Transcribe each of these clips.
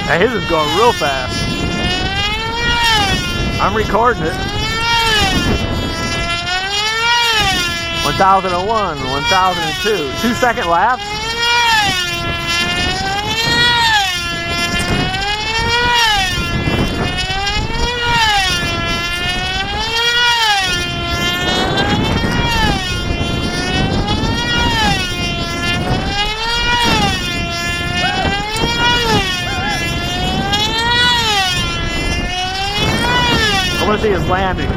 Now his is going real fast. I'm recording it. 1001, 1002. 2-second laps. I want to see his landing.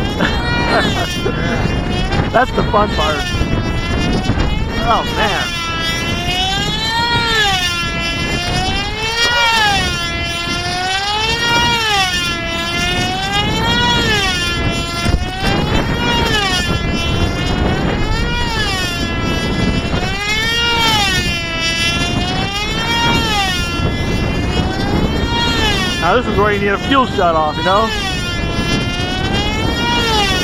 That's the fun part. Oh man. Now this is where you need a fuel shut off, you know?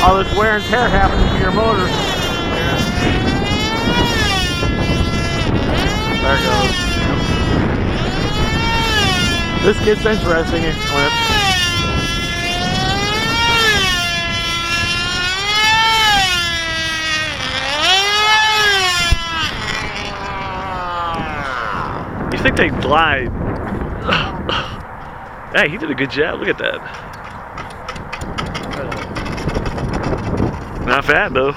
All this wear and tear happening to your motor. There it goes. This gets interesting. You think they glide? Hey, he did a good job. Look at that. Not bad though.